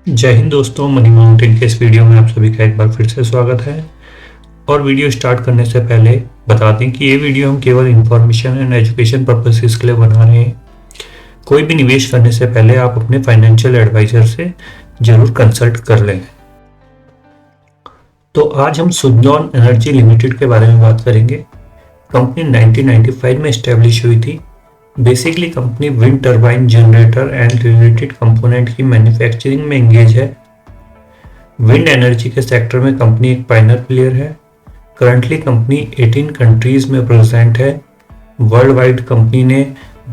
जय हिंद दोस्तों, money mountain के इस वीडियो में आप सभी का एक बार फिर से स्वागत है। और वीडियो स्टार्ट करने से पहले बता दें कि ये वीडियो हम केवल इंफॉर्मेशन एंड एजुकेशन पर्पसेस के लिए बना रहे हैं। कोई भी निवेश करने से पहले आप अपने फाइनेंशियल एडवाइजर से जरूर कंसल्ट कर लें। तो आज हम सुजलॉन एनर्जी लिमिटेड के बारे में बात करेंगे। कंपनी 1995 में स्टैब्लिश हुई थी। Basically company wind turbine generator and related component की मैन्युफैक्चरिंग में एंगेज है। विंड एनर्जी के सेक्टर में कंपनी एक पायनियर प्लेयर है। करंटली कंपनी 18 कंट्रीज में प्रेजेंट है। वर्ल्ड वाइड कंपनी ने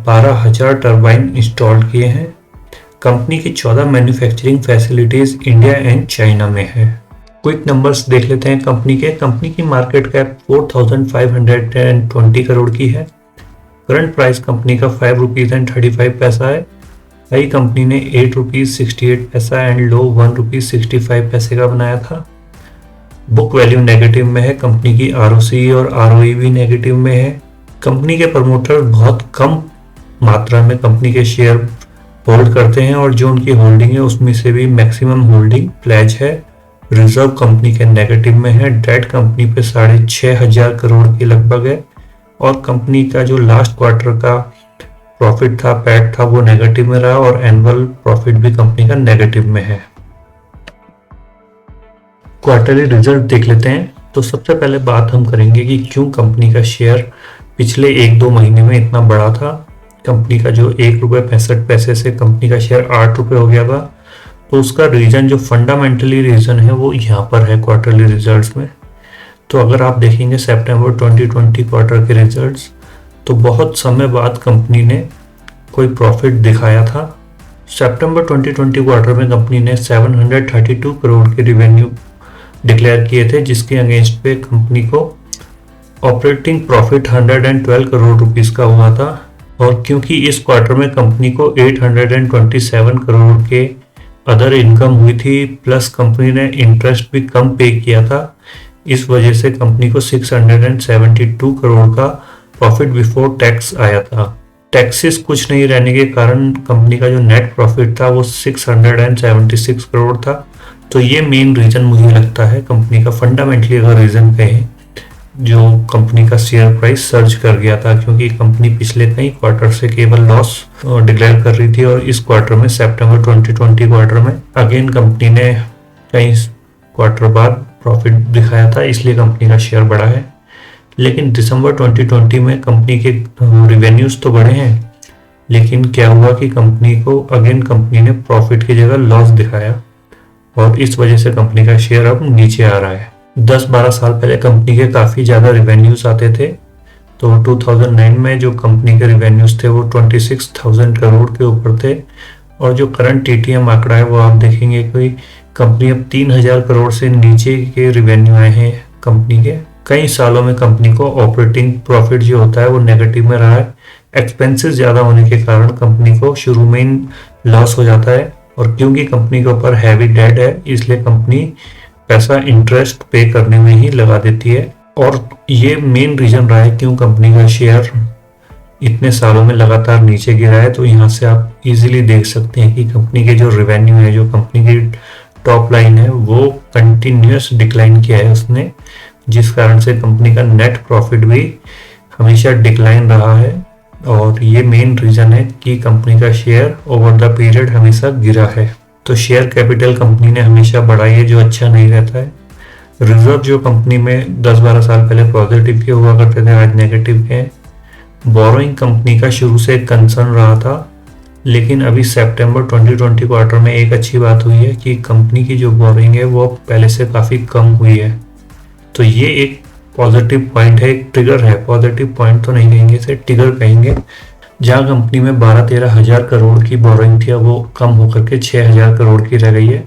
12,000 टरबाइन इंस्टॉल किए हैं। कंपनी की 14 manufacturing facilities India and China में है। क्विक नंबर्स देख लेते हैं कंपनी के। कंपनी की मार्केट कैप 4,520 करोड़ की है। करंट प्राइस कंपनी का 5 रुपीज एंड 35 पैसा है। हाई कंपनी ने 8 रुपीज 68 पैसा एंड लो 1 रुपीज 65 पैसे का बनाया था। बुक वैल्यू नेगेटिव में है। कंपनी की आरओसी और आरओई भी नेगेटिव में है। कंपनी के प्रमोटर बहुत कम मात्रा में कंपनी के शेयर होल्ड करते हैं और जो उनकी होल्डिंग है उसमें से भी मैक्सिमम होल्डिंग प्लेज है। रिजर्व कंपनी के नेगेटिव में है। डेट कंपनी पे 6,500 करोड़ के लगभग है और कंपनी का जो लास्ट क्वार्टर का प्रॉफिट था, पैट था, वो नेगेटिव में रहा और एनुअल प्रॉफिट भी कंपनी का नेगेटिव में है। क्वार्टरली रिजल्ट देख लेते हैं। तो सबसे पहले बात हम करेंगे कि क्यों कंपनी का शेयर पिछले 1-2 महीने में इतना बढ़ा था। कंपनी का जो 1 रुपये 65 पैसे से कंपनी का शेयर 8 रुपये हो गया था। तो उसका रीजन, जो फंडामेंटली रीजन है, वो यहाँ पर है क्वार्टरली रिजल्ट्स में। तो अगर आप देखेंगे सितंबर 2020 क्वार्टर के रिजल्ट्स, तो बहुत समय बाद कंपनी ने कोई प्रॉफिट दिखाया था। सितंबर 2020 क्वार्टर में कंपनी ने 732 करोड़ के रिवेन्यू डिक्लेयर किए थे, जिसके अगेंस्ट पे कंपनी को ऑपरेटिंग प्रॉफिट 112 करोड़ रुपीस का हुआ था। और क्योंकि इस क्वार्टर में कंपनी को 827 करोड़ के अदर इनकम हुई थी, प्लस कंपनी ने इंटरेस्ट भी कम पे किया था, इस वजह से कंपनी को 672 करोड़ का प्रॉफिट बिफोर टैक्स आया था। टैक्सेस कुछ नहीं रहने के कारण कंपनी का जो नेट प्रॉफिट था वो 676 करोड़ था। तो ये मेन रीजन मुझे लगता है कंपनी का। फंडामेंटली अगर रीजन कहें, जो कंपनी का शेयर प्राइस सर्ज कर गया था, क्योंकि कंपनी पिछले कई क्वार्टर से केवल लॉस डिक्लेयर कर रही थी और इस क्वार्टर में, सितंबर 2020 क्वार्टर में अगेन कंपनी ने कई क्वार्टर बाद प्रॉफिट दिखाया था, इसलिए कंपनी का शेयर बढ़ा है। लेकिन दिसंबर 2020 में कंपनी के रिवेन्यूज तो बढ़े हैं, लेकिन क्या हुआ कि कंपनी को अगेन कंपनी ने प्रॉफिट की जगह लॉस दिखाया और इस वजह से कंपनी का शेयर अब नीचे आ रहा है। 10-12 साल पहले कंपनी के काफ़ी ज़्यादा रिवेन्यूज आते थे। तो 2009 में जो कंपनी के रिवेन्यूज थे वो 26,000 करोड़ के ऊपर थे और जो करंट टीटीएम आंकड़ा है वो आप देखेंगे कोई कंपनी अब 3,000 करोड़ से नीचे के रिवेन्यू आए हैं कंपनी के। कई सालों में कंपनी को ऑपरेटिंग प्रॉफिट जो होता है वो नेगेटिव में रहा है। एक्सपेंसेस ज़्यादा होने के कारण कंपनी को शुरू में ही लॉस हो जाता है और क्योंकि कंपनी के ऊपर हैवी डेट है, इसलिए कंपनी पैसा इंटरेस्ट पे करने में ही लगा देती है। और ये मेन रीजन रहा है क्यों कंपनी का शेयर इतने सालों में लगातार नीचे गिरा है। तो यहाँ से आप इजीली देख सकते हैं कि कंपनी के जो रिवेन्यू है, जो कंपनी की टॉप लाइन है, वो कंटिन्यूस डिक्लाइन किया है उसने, जिस कारण से कंपनी का नेट प्रॉफिट भी हमेशा डिक्लाइन रहा है। और ये मेन रीजन है कि कंपनी का शेयर ओवर द पीरियड हमेशा गिरा है। तो शेयर कैपिटल कंपनी ने हमेशा बढ़ाई है, जो अच्छा नहीं रहता है। रिजर्व जो कंपनी में 10-12 साल पहले पॉजिटिव के हुआ करते थे, आज नेगेटिव के हैं। बोरोइंग कंपनी का शुरू से एक कंसर्न रहा था, लेकिन अभी सितंबर 2020 क्वार्टर में एक अच्छी बात हुई है कि कंपनी की जो बोरोइंग है वो पहले से काफ़ी कम हुई है। तो ये एक पॉजिटिव पॉइंट है, एक ट्रिगर है। पॉजिटिव पॉइंट तो नहीं कहेंगे, इसे ट्रिगर कहेंगे। जहाँ कंपनी में 12-13 हज़ार करोड़ की बोरोइंग थी, वो कम होकर के 6,000 करोड़ की रह गई है।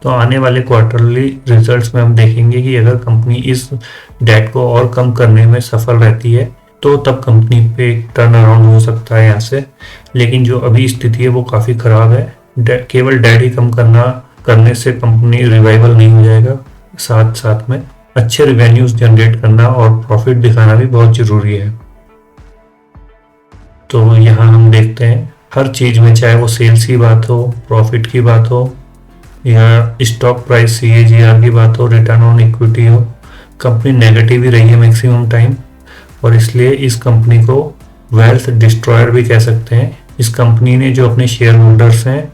तो आने वाले क्वार्टरली रिजल्ट्स में हम देखेंगे कि अगर कंपनी इस डेट को और कम करने में सफल रहती है तो तब कंपनी पे एक टर्न अराउंड हो सकता है यहाँ से। लेकिन जो अभी स्थिति है वो काफ़ी ख़राब है। केवल डेट ही कम करने से कंपनी रिवाइवल नहीं हो जाएगा। साथ साथ में अच्छे रिवेन्यूज जनरेट करना और प्रॉफिट दिखाना भी बहुत ज़रूरी है। तो यहाँ हम देखते हैं हर चीज़ में, चाहे वो सेल्स की बात हो, प्रॉफिट की बात हो, या स्टॉक प्राइस CAGR की बात हो, रिटर्न ऑन इक्विटी हो, कंपनी नेगेटिव ही रही है मैक्सिमम टाइम, और इसलिए इस कंपनी को वेल्थ डिस्ट्रॉयर भी कह सकते हैं। इस कंपनी ने जो अपने शेयर होल्डर्स हैं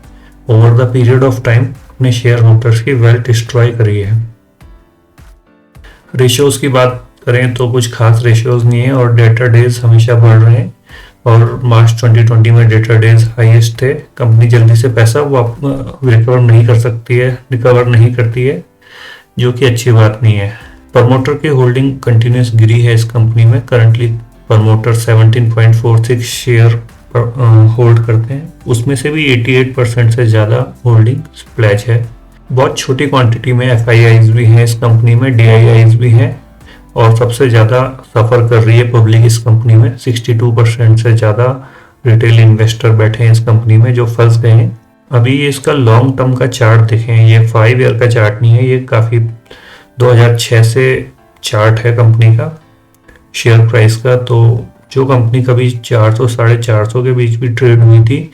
over the period of time अपने शेयर होल्डर्स की वेल्थ डिस्ट्रॉय करी है। रेशियोज की बात करें तो कुछ खास रेशियोज नहीं है और डेटर डेज हमेशा बढ़ रहे हैं, और मार्च 2020 में डेटर डेज हाईएस्ट थे। कंपनी जल्दी से पैसा रिकवर नहीं करती है, जो कि अच्छी बात नहीं है। प्रमोटर की होल्डिंग कंटिन्यूस गिरी है इस कंपनी में। करंटली प्रमोटर 17.46 शेयर होल्ड करते हैं, उसमें से भी 88% से ज़्यादा होल्डिंग प्लेज है। बहुत छोटी क्वांटिटी में FIIs भी हैं इस कंपनी में, DIIs भी हैं, और सबसे ज़्यादा सफ़र कर रही है पब्लिक इस कंपनी में। 62% से ज़्यादा रिटेल इन्वेस्टर बैठे हैं इस कंपनी में जो फंस गए हैं। अभी इसका लॉन्ग टर्म का चार्ट देखें, ये 5 ईयर का चार्ट नहीं है, ये काफ़ी 2006 से चार्ट है कंपनी का शेयर प्राइस का। तो जो कंपनी कभी 400 450 के बीच भी ट्रेड हुई थी,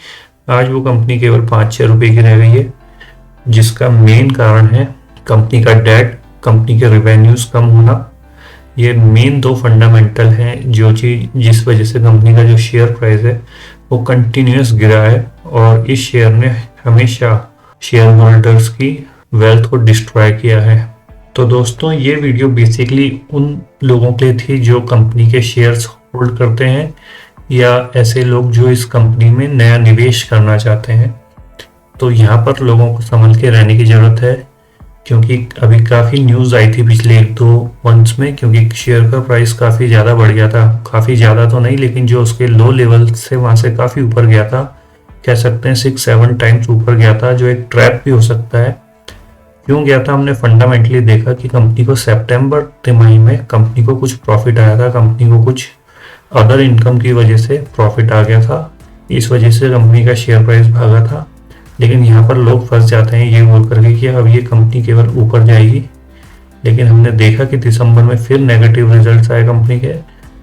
आज वो कंपनी केवल 5-6 रुपये की रह गई है, जिसका मेन कारण है कंपनी का डेट, कंपनी के रेवेन्यूज कम होना। ये मेन 2 फंडामेंटल हैं जो चीज जिस वजह से कंपनी का जो शेयर प्राइस है वो कंटिन्यूस गिरा है, और इस शेयर ने हमेशा शेयर होल्डर्स की वेल्थ को डिस्ट्रॉय किया है। तो दोस्तों, ये वीडियो बेसिकली उन लोगों के लिए थी जो कंपनी के शेयर्स होल्ड करते हैं, या ऐसे लोग जो इस कंपनी में नया निवेश करना चाहते हैं। तो यहाँ पर लोगों को संभल के रहने की ज़रूरत है, क्योंकि अभी काफ़ी न्यूज़ आई थी पिछले 1-2 मंथ्स में, क्योंकि शेयर का प्राइस काफ़ी ज़्यादा बढ़ गया था। काफ़ी ज़्यादा तो नहीं, लेकिन जो उसके लो लेवल से वहाँ से काफ़ी ऊपर गया था, कह सकते हैं 6-7 टाइम्स ऊपर गया था, जो एक ट्रैप भी हो सकता है। क्यों गया था? हमने फंडामेंटली देखा कि कंपनी को सितंबर तिमाही में कंपनी को कुछ प्रॉफिट आया था, कंपनी को कुछ अदर इनकम की वजह से प्रॉफिट आ गया था, इस वजह से कंपनी का शेयर प्राइस भागा था। लेकिन यहाँ पर लोग फंस जाते हैं ये बोल करके कि अब ये कंपनी केवल ऊपर जाएगी, लेकिन हमने देखा कि दिसंबर में फिर नेगेटिव रिजल्ट्स आए कंपनी के,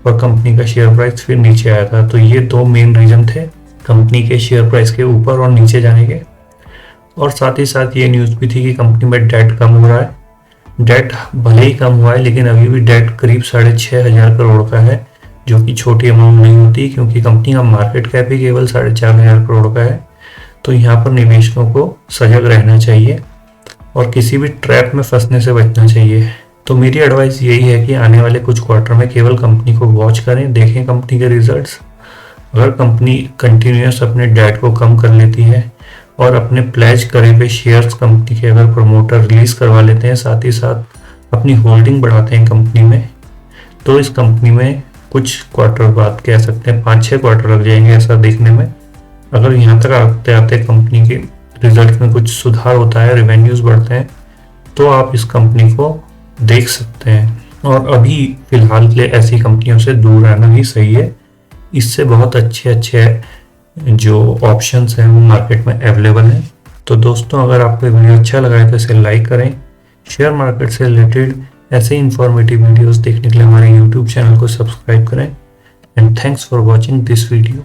और कंपनी का शेयर प्राइस फिर नीचे आया था। तो ये 2 मेन रीजन थे कंपनी के शेयर प्राइस के ऊपर और नीचे जाने के। और साथ ही साथ ये न्यूज़ भी थी कि कंपनी में डेट कम हो रहा है। डेट भले ही कम हुआ है, लेकिन अभी भी डेट करीब 6,500 करोड़ का है, जो कि छोटी अमाउंट नहीं होती, क्योंकि कंपनी का मार्केट कैप ही केवल 4,500 करोड़ का है। तो यहाँ पर निवेशकों को सजग रहना चाहिए और किसी भी ट्रैप में फंसने से बचना चाहिए। तो मेरी एडवाइस यही है कि आने वाले कुछ क्वार्टर में केवल कंपनी को वॉच करें, देखें कंपनी के रिजल्ट्स। अगर कंपनी कंटिन्यूस अपने डेट को कम कर लेती है और अपने प्लेज करे हुए शेयर्स कंपनी के अगर प्रमोटर रिलीज करवा लेते हैं, साथ ही साथ अपनी होल्डिंग बढ़ाते हैं कंपनी में, तो इस कंपनी में कुछ क्वार्टर बाद, कह सकते हैं 5-6 क्वार्टर लग जाएंगे ऐसा देखने में। अगर यहाँ तक आते आते कंपनी के रिजल्ट में कुछ सुधार होता है, रेवेन्यूज बढ़ते हैं, तो आप इस कंपनी को देख सकते हैं। और अभी फिलहाल के लिए ऐसी कंपनियों से दूर रहना ही सही है। इससे बहुत अच्छे जो ऑप्शंस हैं वो मार्केट में अवेलेबल हैं। तो दोस्तों, अगर आपको वीडियो अच्छा लगा है तो इसे लाइक करें। शेयर मार्केट से रिलेटेड ऐसे इंफॉर्मेटिव वीडियोस देखने के लिए हमारे YouTube चैनल को सब्सक्राइब करें। And thanks for watching this video.